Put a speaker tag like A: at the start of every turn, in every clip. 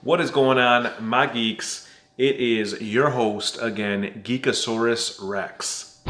A: What is going on, my geeks? It is your host again, Geekosaurus Rex.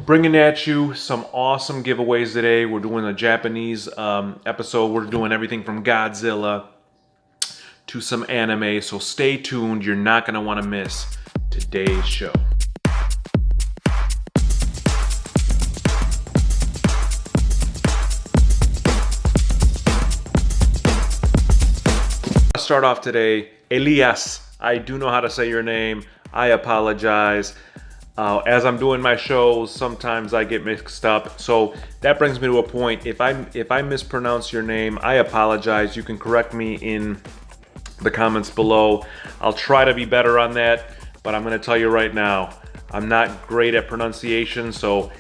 A: Bringing at you some awesome giveaways today. We're doing a Japanese episode. We're doing everything from Godzilla to some anime, so stay tuned. You're not going to want to miss today's show. Start off today, Elias. I do know how to say your name. I apologize. As I'm doing my shows, sometimes I get mixed up. So that brings me to a point. If I mispronounce your name, I apologize. You can correct me in the comments below. I'll try to be better on that, but I'm going to tell you right now, I'm not great at pronunciation, so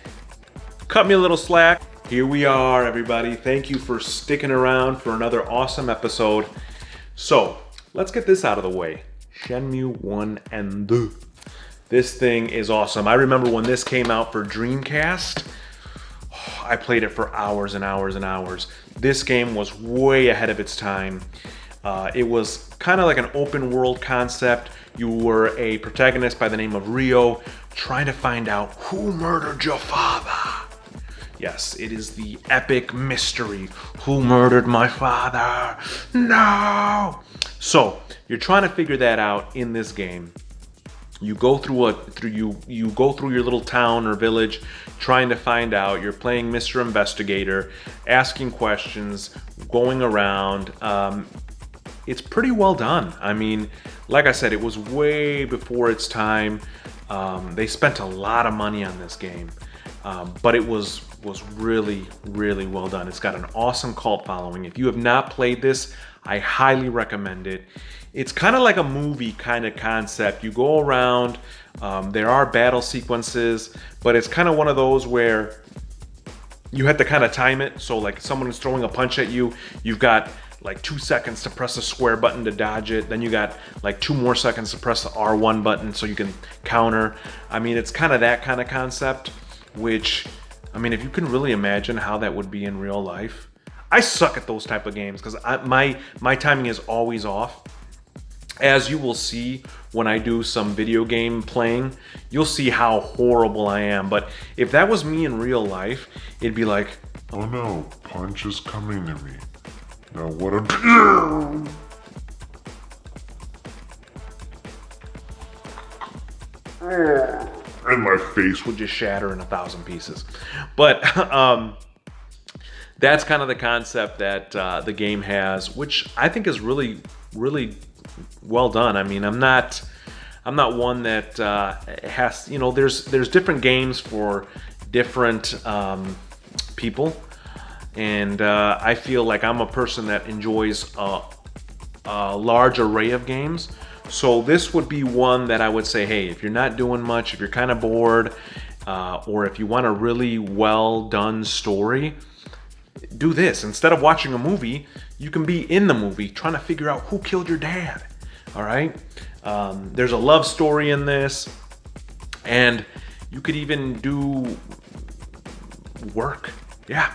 A: cut me a little slack. Here we are, everybody. Thank you for sticking around for another awesome episode. So, let's get this out of the way. Shenmue 1 and 2. This thing is awesome. I remember when this came out for Dreamcast, I played it for hours and hours and hours. This game was way ahead of its time. It was kind of like an open world concept. You were a protagonist by the name of Ryo, trying to find out who murdered your father. Yes, it is the epic mystery. Who murdered my father? No! So, you're trying to figure that out in this game. You go through you go through your little town or village trying to find out. You're playing Mr. Investigator, asking questions, going around. It's pretty well done. I mean, like I said, it was way before its time. They spent a lot of money on this game. But it was really, really well done. It's got an awesome cult following. If you have not played this, I highly recommend it. It's kind of like a movie kind of concept. You go around, there are battle sequences, but it's kind of one of those where you have to kind of time it. So like someone is throwing a punch at you, you've got like 2 seconds to press the square button to dodge it. Then you got like 2 more seconds to press the R1 button so you can counter. I mean, it's kind of that kind of concept. Which, I mean, if you can really imagine how that would be in real life. I suck at those type of games because my timing is always off. As you will see when I do some video game playing, you'll see how horrible I am. But if that was me in real life, it'd be like,
B: oh no, punch is coming to me. Now what a...
A: and my face would just shatter in 1,000 pieces. But that's kind of the concept that the game has, which I think is really, really well done. I mean, I'm not one that has, you know, there's different games for different people, and I feel like I'm a person that enjoys a large array of games. So this would be one that I would say, hey, if you're not doing much, if you're kind of bored, or if you want a really well done story, do this. Instead of watching a movie, you can be in the movie trying to figure out who killed your dad. All right? There's a love story in this, and you could even do work. Yeah.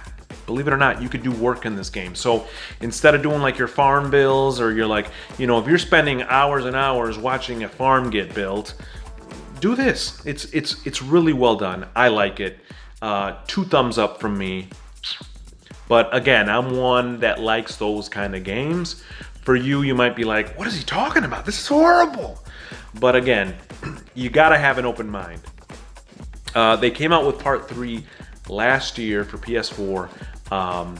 A: Believe it or not, you could do work in this game. So instead of doing like your farm bills, or you're like, you know, if you're spending hours and hours watching a farm get built, do this. It's really well done. I like it. 2 thumbs up from me. But again, I'm one that likes those kind of games. For you, you might be like, what is he talking about? This is horrible. But again, you gotta have an open mind. They came out with part 3 last year for PS4. I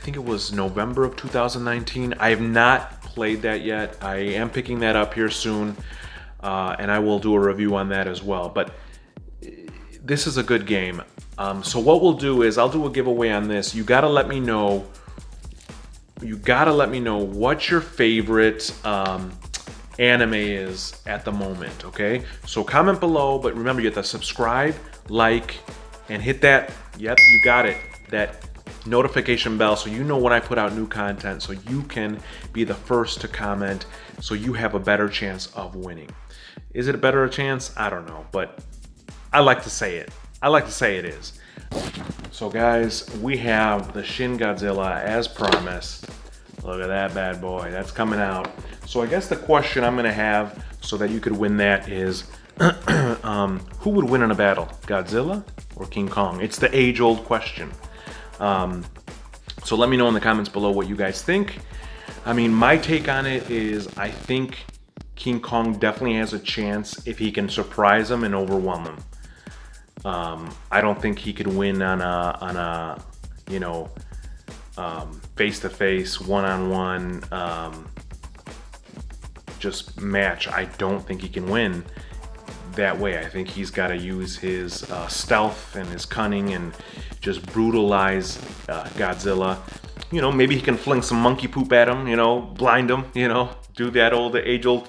A: think it was November of 2019. I have not played that yet. I am picking that up here soon, and I will do a review on that as well. But this is a good game. So what we'll do is I'll do a giveaway on this. You gotta let me know what your favorite anime is at the moment, okay? So comment below, but remember, you have to subscribe, like, and hit that, yep, you got it, that notification bell so you know when I put out new content, so you can be the first to comment, so you have a better chance of winning. Is it a better chance? I don't know, but I like to say it. I like to say it is. So guys, we have the Shin Godzilla as promised. Look at that bad boy, that's coming out. So I guess the question I'm gonna have so that you could win that is, who would win in a battle, Godzilla or King Kong? It's the age-old question. So let me know in the comments below what you guys think. I mean, my take on it is I think King Kong definitely has a chance if he can surprise him and overwhelm him. I don't think he could win on a you know, face-to-face, one-on-one just match. I don't think he can win that way. I think he's got to use his stealth and his cunning and just brutalize Godzilla. You know, maybe he can fling some monkey poop at him, you know, blind him, you know, do that age-old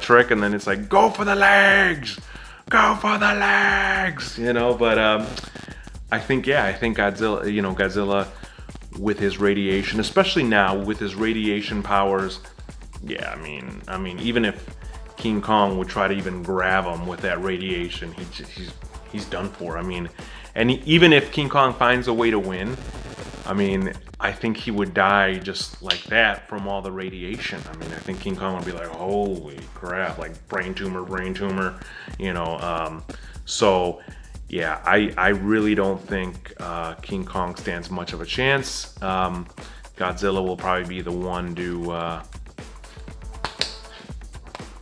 A: trick, and then it's like, go for the legs! Go for the legs! You know, but I think Godzilla, you know, Godzilla with his radiation, especially now with his radiation powers, yeah, I mean, even if King Kong would try to even grab him with that radiation, he's done for. I mean, and even if King Kong finds a way to win, I mean, I think he would die just like that from all the radiation. I mean, I think King Kong would be like, holy crap, like brain tumor, you know. So yeah, I really don't think King Kong stands much of a chance. Godzilla will probably be the one to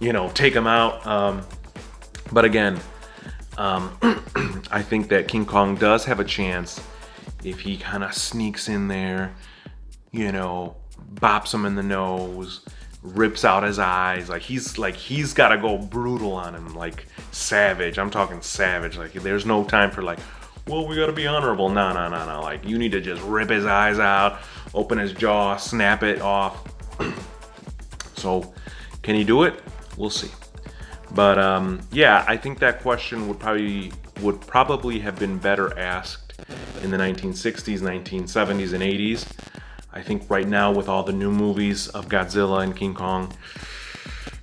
A: you know, take him out. But again, I think that King Kong does have a chance if he kind of sneaks in there, you know, bops him in the nose, rips out his eyes. Like he's got to go brutal on him, like savage. I'm talking savage. Like there's no time for like, well, we got to be honorable. No. Like you need to just rip his eyes out, open his jaw, snap it off. So can he do it? We'll see. But yeah, I think that question would probably have been better asked in the 1960s, 1970s, and 80s. I think right now with all the new movies of Godzilla and King Kong,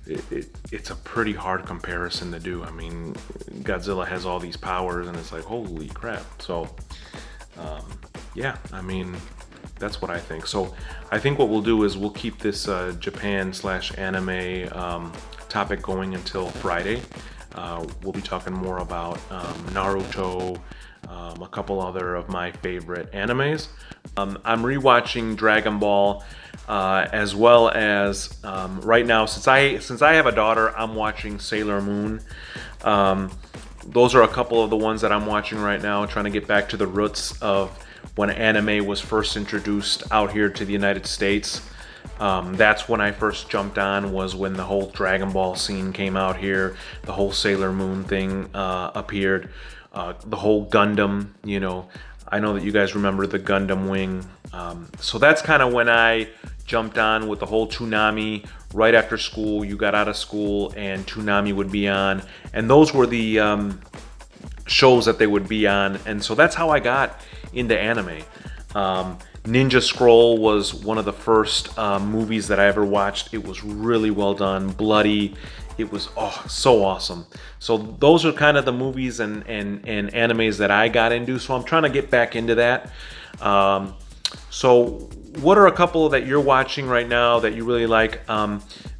A: it's a pretty hard comparison to do. I mean, Godzilla has all these powers and it's like, holy crap. So yeah, I mean, that's what I think. So I think what we'll do is we'll keep this Japan/anime topic going until Friday. We'll be talking more about Naruto, a couple other of my favorite animes. I'm rewatching Dragon Ball, as well as right now, since I have a daughter, I'm watching Sailor Moon. Those are a couple of the ones that I'm watching right now, trying to get back to the roots of when anime was first introduced out here to the United States. That's when I first jumped on, was when the whole Dragon Ball scene came out here, the whole Sailor Moon thing appeared, the whole Gundam, you know. I know that you guys remember the Gundam Wing. So that's kind of when I jumped on with the whole Toonami. Right after school, you got out of school and Toonami would be on. And those were the shows that they would be on. And so that's how I got into anime. Ninja Scroll was one of the first movies that I ever watched. It was really well done, bloody. It was so awesome. So those are kind of the movies and animes that I got into. So I'm trying to get back into that. So what are a couple that you're watching right now that you really like?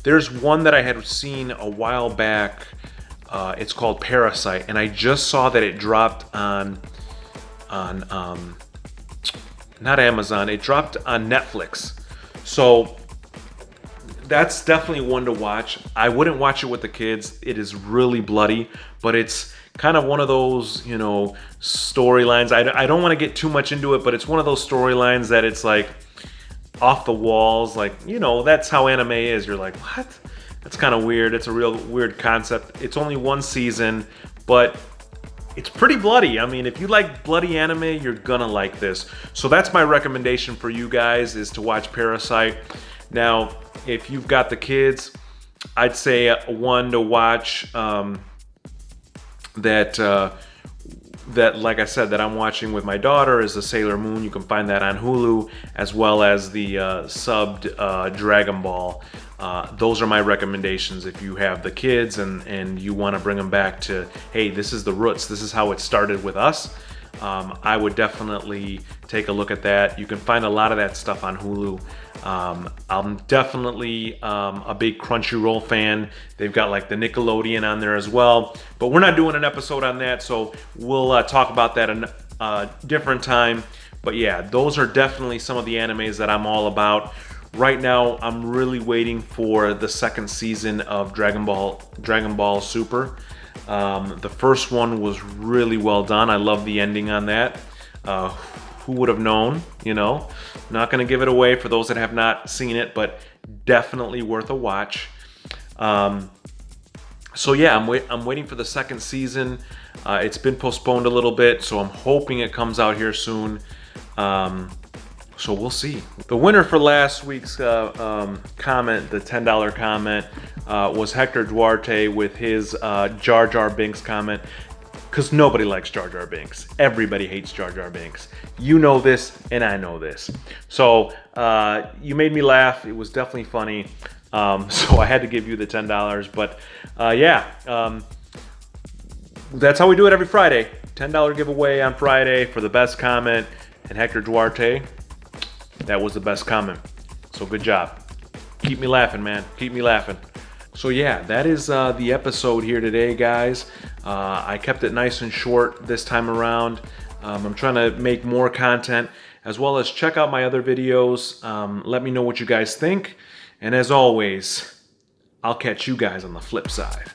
A: There's one that I had seen a while back. It's called Parasite, and I just saw that it dropped on not Amazon, it dropped on Netflix. So that's definitely one to watch. I wouldn't watch it with the kids. It is really bloody, but it's kind of one of those, you know, storylines. I don't want to get too much into it, but it's one of those storylines that it's like off the walls. Like, you know, that's how anime is. You're like, what? That's kind of weird. It's a real weird concept. It's only one season, but it's pretty bloody. I mean, if you like bloody anime, you're gonna like this. So that's my recommendation for you guys, is to watch Parasite. Now, if you've got the kids, I'd say one to watch that, like I said, that I'm watching with my daughter is the Sailor Moon. You can find that on Hulu, as well as the subbed Dragon Ball. Those are my recommendations if you have the kids and you want to bring them back to, hey, this is the roots, this is how it started with us. I would definitely take a look at that. You can find a lot of that stuff on Hulu. I'm definitely a big Crunchyroll fan. They've got like the Nickelodeon on there as well, but we're not doing an episode on that, so we'll talk about that a different time. But yeah, those are definitely some of the animes that I'm all about. Right now, I'm really waiting for the second season of Dragon Ball Super. The first one was really well done. I love the ending on that. Who would have known, you know? Not gonna give it away for those that have not seen it, but definitely worth a watch. So yeah, I'm waiting for the second season. It's been postponed a little bit, so I'm hoping it comes out here soon. So we'll see. The winner for last week's comment, the $10 comment, was Hector Duarte with his Jar Jar Binks comment. Because nobody likes Jar Jar Binks. Everybody hates Jar Jar Binks. You know this, and I know this. So you made me laugh. It was definitely funny. So I had to give you the $10. But yeah, that's how we do it every Friday. $10 giveaway on Friday for the best comment. And Hector Duarte, that was the best comment. So good job. Keep me laughing, man. Keep me laughing. So yeah, that is the episode here today, guys. I kept it nice and short this time around. I'm trying to make more content, as well as check out my other videos. Let me know what you guys think. And as always, I'll catch you guys on the flip side.